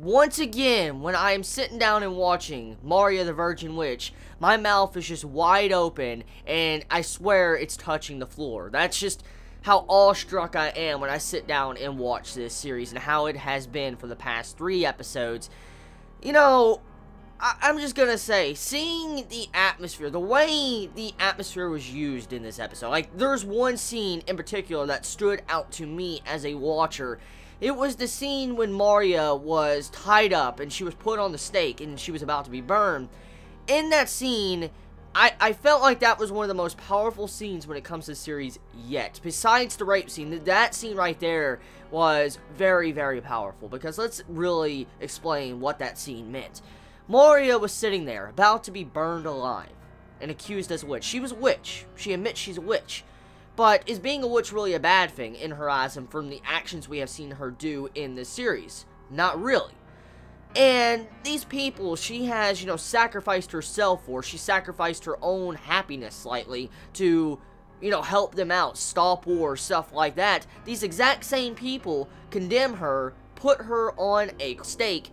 Once again, when I am sitting down and watching Maria the Virgin Witch, my mouth is just wide open, and I swear it's touching the floor. That's just how awestruck I am when I sit down and watch this series, and how it has been for the past 3 episodes. You know, I'm just gonna say, seeing the atmosphere, the way the atmosphere was used in this episode, like, there's one scene in particular that stood out to me as a watcher. It was the scene when Maria was tied up and she was put on the stake and she was about to be burned. In that scene, I felt like that was one of the most powerful scenes when it comes to the series yet. Besides the rape scene, that scene right there was very, very powerful. Because let's really explain what that scene meant. Maria was sitting there, about to be burned alive and accused as a witch. She was a witch. She admits she's a witch. But is being a witch really a bad thing in her eyes and from the actions we have seen her do in this series? Not really. And these people she has, sacrificed herself for. She sacrificed her own happiness slightly to, help them out, stop war, stuff like that. These exact same people condemn her, put her on a stake,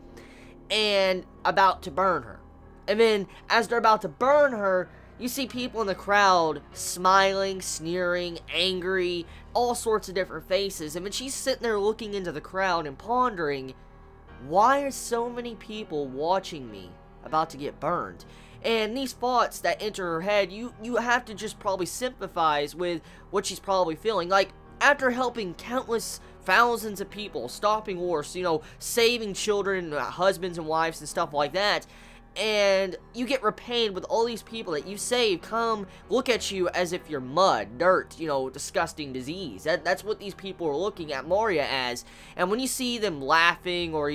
and about to burn her. And then, as they're about to burn her, you see people in the crowd smiling, sneering, angry, all sorts of different faces. And when she's sitting there looking into the crowd and pondering, why are so many people watching me about to get burned? And these thoughts that enter her head, you have to just probably sympathize with what she's probably feeling. Like, after helping countless thousands of people, stopping wars, saving children, husbands and wives and stuff like that, and you get repaid with all these people that you saved come look at you as if you're mud, dirt, disgusting disease. That's what these people are looking at Maria as. And when you see them laughing or,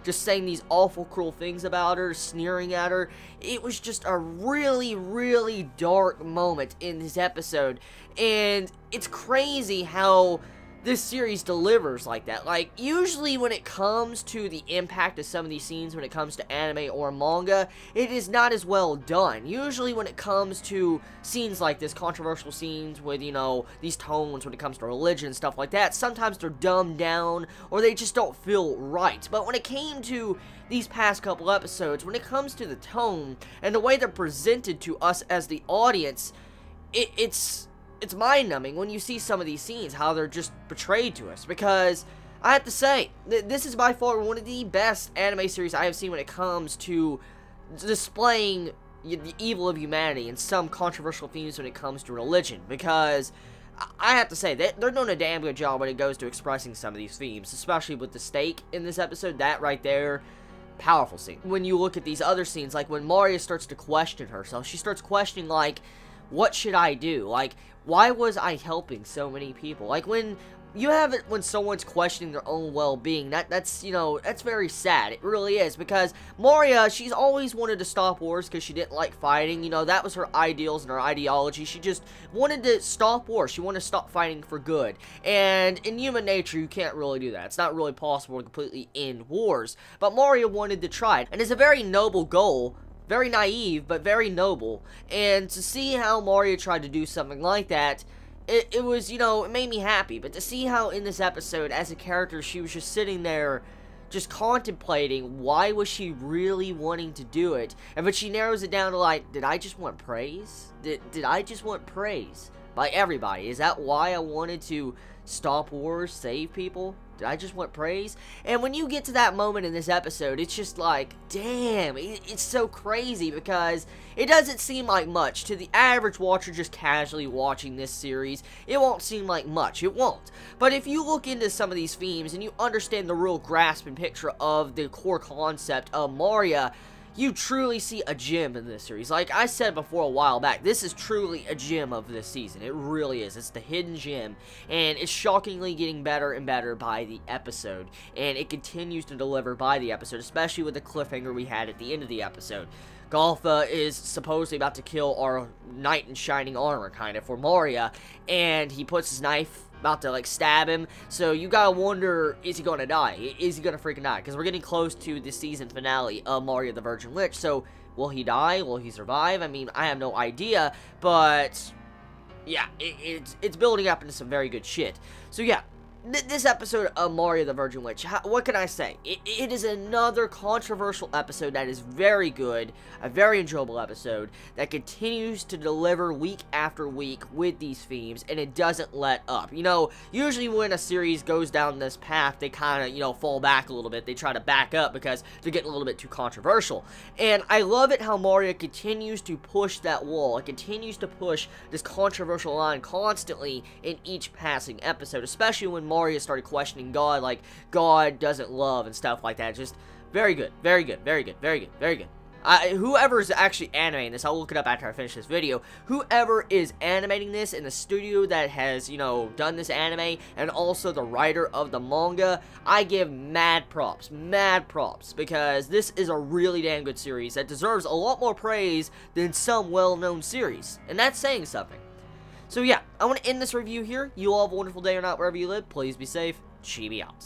just saying these awful, cruel things about her, sneering at her, it was just a really, really dark moment in this episode. And it's crazy how this series delivers like that. Like, usually when it comes to the impact of some of these scenes, when it comes to anime or manga, it is not as well done. Usually when it comes to scenes like this, controversial scenes with, these tones when it comes to religion and stuff like that, sometimes they're dumbed down, or they just don't feel right. But when it came to these past couple episodes, when it comes to the tone, and the way they're presented to us as the audience, it's mind-numbing when you see some of these scenes, how they're just portrayed to us. Because I have to say, this is by far one of the best anime series I have seen when it comes to displaying the evil of humanity and some controversial themes when it comes to religion. Because I have to say, they're doing a damn good job when it goes to expressing some of these themes, especially with the stake in this episode. That right there, powerful scene. When you look at these other scenes, like when Maria starts to question herself, she starts questioning, like, what should I do? Like, why was I helping so many people? Like, when you have it when someone's questioning their own well-being, that's very sad. It really is, because Maria, she's always wanted to stop wars because she didn't like fighting. That was her ideals and her ideology. She just wanted to stop wars. She wanted to stop fighting for good. And in human nature, you can't really do that. It's not really possible to completely end wars. But Maria wanted to try it, and it's a very noble goal. Very naive, but very noble. And to see how Maria tried to do something like that, it was, it made me happy. But to see how in this episode, as a character, she was just sitting there, just contemplating, why was she really wanting to do it? And but she narrows it down to, like, did I just want praise? Did I just want praise by everybody? Is that why I wanted to stop wars, save people? Did I just want praise? And when you get to that moment in this episode, it's just like, damn, it's so crazy, because it doesn't seem like much. To the average watcher just casually watching this series, it won't seem like much. It won't. But if you look into some of these themes and you understand the real grasp and picture of the core concept of Maria, you truly see a gem in this series. Like I said before a while back, this is truly a gem of this season. It really is. It's the hidden gem, and it's shockingly getting better and better by the episode, and it continues to deliver by the episode, especially with the cliffhanger we had at the end of the episode. Galtha is supposedly about to kill our knight in shining armor, kind of, for Maria, and he puts his knife about to, like, stab him. So you gotta wonder, is he gonna die? Is he gonna freaking die? Because we're getting close to the season finale of Maria the Virgin Witch. So will he die? Will he survive? I mean, I have no idea. But yeah, it's building up into some very good shit. So yeah, this episode of Mario the Virgin Witch, what can I say? It is another controversial episode that is very good, a very enjoyable episode that continues to deliver week after week with these themes, and it doesn't let up. You know, usually when a series goes down this path, they kind of, you know, fall back a little bit. They try to back up because they're getting a little bit too controversial. And I love it how Mario continues to push that wall. It continues to push this controversial line constantly in each passing episode, especially when Mario started questioning God, like God doesn't love and stuff like that. Just very good, very good, very good, very good, very good. Whoever is actually animating this, I'll look it up after I finish this video. Whoever is animating this in the studio that has, you know, done this anime, and also the writer of the manga, I give mad props, because this is a really damn good series that deserves a lot more praise than some well-known series, and that's saying something. So yeah, I want to end this review here. You all have a wonderful day or night wherever you live. Please be safe. Chibi out.